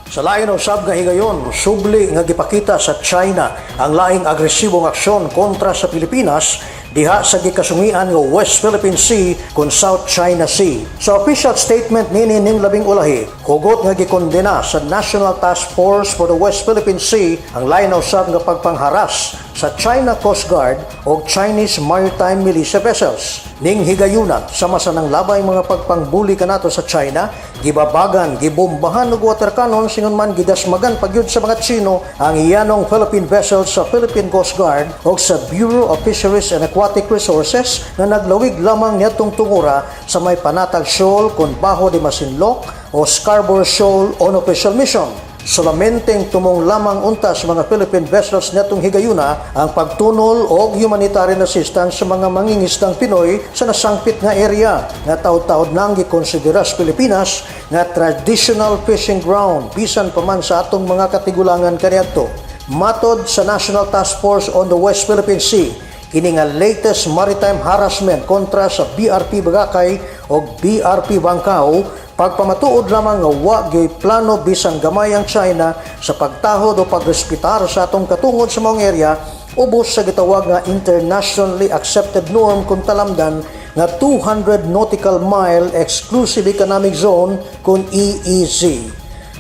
Sa lain usab nga higayon, subli nga gipakita sa China ang laing agresibong aksyon kontra sa Pilipinas diha sa gikasungian nga West Philippine Sea kun South China Sea. Sa official statement nini ning labing ulahi, hugot nga gikondena sa National Task Force for the West Philippine Sea ang lain usab nga pagpangharas sa China Coast Guard o Chinese Maritime Militia Vessels. Ning higayuna sama sa nang labay mga pagpangbuli kanato sa China, gibabagan, gibombahan ug water cannon singon man gidasmagan pagyud sa mga Tsino ang iyanong Philippine vessels sa Philippine Coast Guard o sa Bureau of Fisheries and Aquatic Resources na naglawig lamang niadtong tungura sa may Panatag Shoal kun Baho de Masinloc o Scarborough Shoal on official mission. Solamenteng tumong lamang untas mga Philippine vessels netong higayuna ang pagtunol o humanitarian assistance sa mga mangingisdang Pinoy sa nasangpit nga area nga taud-taud nang gikonsidera sa Pilipinas nga traditional fishing ground bisan pa man sa atong mga katigulangan kaniadto. Matod sa National Task Force on the West Philippine Sea, kini nga latest maritime harassment kontra sa BRP Bagakay o BRP Bangkao, pagpamatuod lamang nga wa gyud plano bisan gamay ang China sa pagtahod o pagrespetar sa atong katungod sa maong area ubos sa gitawag nga internationally accepted norm kung talamdan nga 200 nautical mile exclusive economic zone kun EEZ.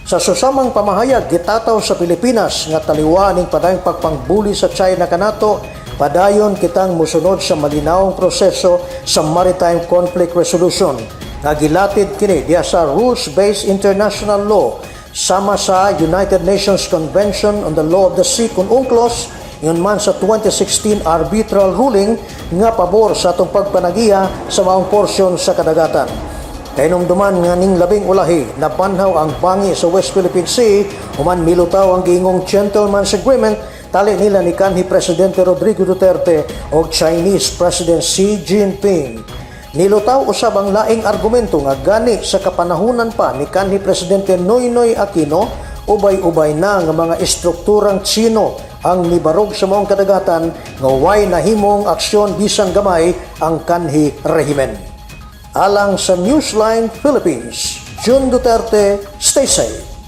Sa susamang pamahayag gitataw sa Pilipinas nga taliwa ning padayong pagpangbuli sa China kanato, padayon kitang musunod sa malinawong proseso sa maritime conflict resolution nga gilatid kini diha sa rules-based international law sama sa United Nations Convention on the Law of the Sea kun UNCLOS yun man sa 2016 arbitral ruling nga pabor sa atong pagpanagiya sa maong porsyon sa kadagatan. Kainumduman nga ning labing ulahi nabanhaw ang bangi sa West Philippine Sea human milutaw ang giingong Gentleman's Agreement tali nila ni kanhi Presidente Rodrigo Duterte o Chinese President Xi Jinping. Nilutaw usab ang laing argumento nga gani sa kapanahunan pa ni kanhi Presidente Noynoy Aquino, ubay-ubay na nga mga estrukturang Tsino ang nibarog sa maong kadagatan nga way nahimong aksyon bisan gamay ang kanhi rehimen. Alang sa Newsline Philippines, June Duterte, stay safe.